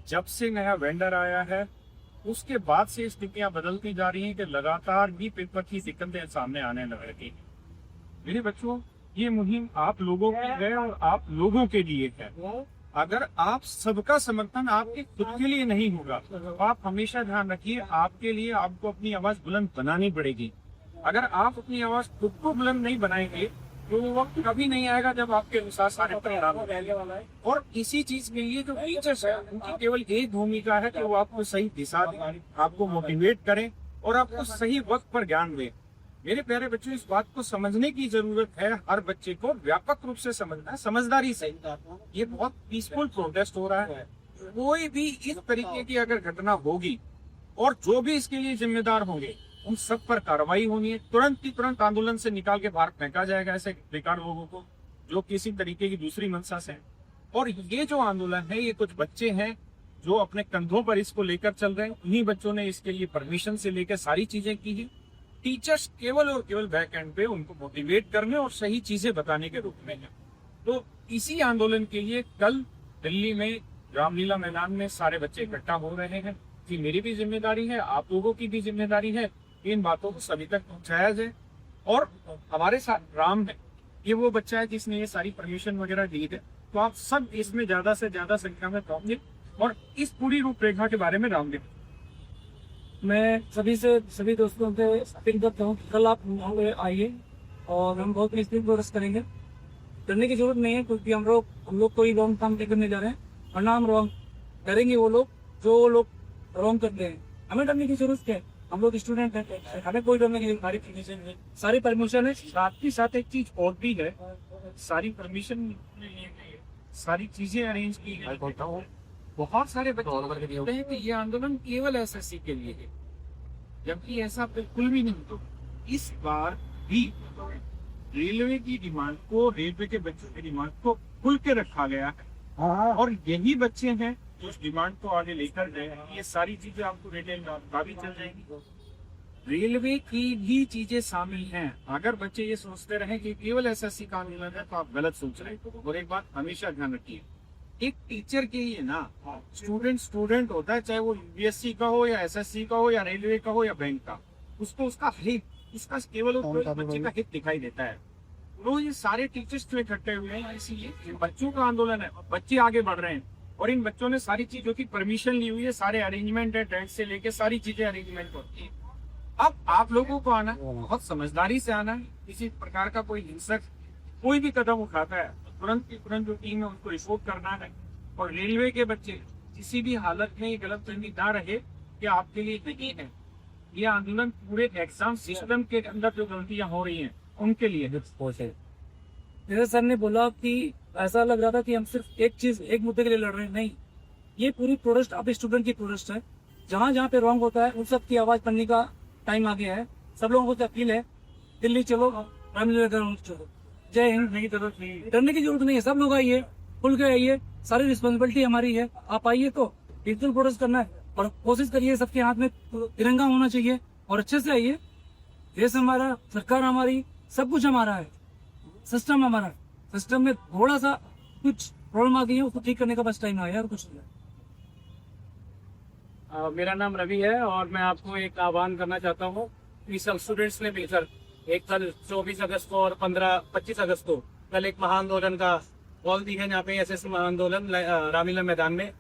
जब से नया वेंडर आया है उसके बाद से स्थितियां बदलती जा रही हैं कि लगातार ही पेपर की दिक्कतें सामने आने लग रही हैं। मेरे बच्चों, ये मुहिम आप लोगों की है और आप लोगों के लिए है। अगर आप सबका समर्थन आपके खुद के लिए नहीं होगा तो आप हमेशा ध्यान रखिए, आपके लिए आपको अपनी आवाज बुलंद बनानी पड़ेगी। अगर आप अपनी आवाज खुद को बुलंद नहीं बनाएंगे तो वो वक्त कभी नहीं आएगा जब आपके अनुसार सारे परिणाम होंगे। और इसी चीज के लिए जो टीचर्स है उनकी केवल एक भूमिका है कि वो आपको सही दिशा दें, आपको मोटिवेट करें और आपको सही वक्त पर ज्ञान दें। मेरे प्यारे बच्चों, इस बात को समझने की जरूरत है, हर बच्चे को व्यापक रूप से समझना है, समझदारी से। ये बहुत पीसफुल प्रोटेस्ट हो रहा है। कोई भी इस तरीके की अगर घटना होगी और जो भी इसके लिए जिम्मेदार होंगे उन सब पर कार्रवाई होनी है। तुरंत आंदोलन से निकाल के बाहर फेंका जाएगा ऐसे बेकार लोगों को जो किसी तरीके की दूसरी मंशा से। और ये जो आंदोलन है, ये कुछ बच्चे हैं जो अपने कंधों पर इसको लेकर चल रहे हैं। उन्हीं बच्चों ने इसके लिए परमिशन से लेकर सारी चीजें की है। टीचर्स केवल और केवल बैक एंड पे उनको मोटिवेट करने और सही चीजें बताने के रूप में है। तो इसी आंदोलन के लिए कल दिल्ली में रामलीला मैदान में सारे बच्चे इकट्ठा हो रहे हैं कि मेरी भी जिम्मेदारी है, आप लोगों की भी जिम्मेदारी है, इन बातों को सभी तक पहुंचाया जाए। और हमारे साथ राम है, ये वो बच्चा है जिसने ये सारी परमिशन वगैरह दी है। तो आप सब इसमें ज्यादा से ज्यादा संख्या में पहुंचे और इस पूरी रूपरेखा के बारे में राम दें। मैं सभी दोस्तों से अपील करता हूँ, कल आप आइए और हम बहुत पीसफुल प्रोटेस्ट करेंगे। डरने की जरूरत नहीं है क्योंकि हम लोग कोई रॉन्ग काम नहीं करने जा रहे हैं, वरना हम रॉन्ग करेंगे वो लोग जो लोग रॉन्ग करते हैं। हमें डरने की जरूरत क्या है? हम लोग स्टूडेंट हैं, हमें कोई डरने की सारी परमिशन है। साथ ही साथ एक चीज और भी है, सारी परमिशन सारी चीजें अरेंज की है। बहुत सारे बच्चे कहते हैं कि ये आंदोलन केवल एसएससी के लिए है, जबकि ऐसा बिल्कुल भी नहीं। तो इस बार भी रेलवे की डिमांड को, रेलवे के बच्चों की डिमांड को खुल के रखा गया है और यही बच्चे हैं जो उस डिमांड को आगे लेकर गए। ये सारी चीजें आपको रिटेल भी चल जाएंगी। रेलवे की भी चीजें शामिल हैं। अगर बच्चे ये सोचते रहे कि केवल एसएससी का आंदोलन है तो आप गलत सोच रहे हैं। और एक बात हमेशा ध्यान रखिए, एक टीचर के लिए ना स्टूडेंट होता है, चाहे वो यूपीएससी का हो या एसएससी का हो या रेलवे का हो या बैंक का, उसको उसका हित, उसका केवल बच्चे का हित दिखाई देता है। तो ये सारे टीचर्स जो इकट्ठे हुए हैं इसीलिए बच्चों का आंदोलन है, बच्चे आगे बढ़ रहे हैं और इन बच्चों ने सारी चीजों की परमिशन ली हुई है, सारे अरेंजमेंट है, ड्रेस से लेके सारी चीजें अरेंजमेंट होती है। अब आप लोगों को आना, बहुत समझदारी से आना है। किसी प्रकार का कोई हिंसक कोई भी कदम उठाता है तुरंत जो टीम है उसको रिपोर्ट करना है। और रेलवे के बच्चे किसी भी हालत में ये गलतफहमी ना रहे कि आपके लिए नहीं है। ये आंदोलन पूरे एग्जाम सिस्टम के अंदर जो गलतियां हो रही हैं उनके लिए। जैसे सर ने बोला कि ऐसा लग रहा था कि हम सिर्फ एक मुद्दे के लिए लड़ रहे हैं, नहीं, ये पूरी प्रोटेस्ट अब स्टूडेंट की प्रोटेस्ट है। जहाँ पे रॉन्ग होता है उन सब की आवाज बनने का टाइम आ गया है। सब लोगों को अपील है, दिल्ली चलो, चलो। जय हिंद। डरने की जरूरत नहीं है, सब लोग आइए, खुल के आइए, सारी रिस्पॉन्सिबिलिटी हमारी है। आप आइए तो पीसफुल प्रोटेस्ट करना है और कोशिश करिए, सबके हाथ में तिरंगा होना चाहिए और अच्छे से आइए। देश हमारा, सरकार हमारी, सब कुछ हमारा है, सिस्टम हमारा। सिस्टम में थोड़ा सा कुछ प्रॉब्लम आ गई है, उसको ठीक करने का बस टाइम आया और कुछ नहीं। मेरा नाम रवि है और मैं आपको एक आह्वान करना चाहता हूँ कि सब स्टूडेंट्स ने मिलकर एक कल 24 अगस्त को और 25 अगस्त को कल एक महाआंदोलन का कॉल दी है। यहाँ पे एसएससी महाआंदोलन रामलीला मैदान में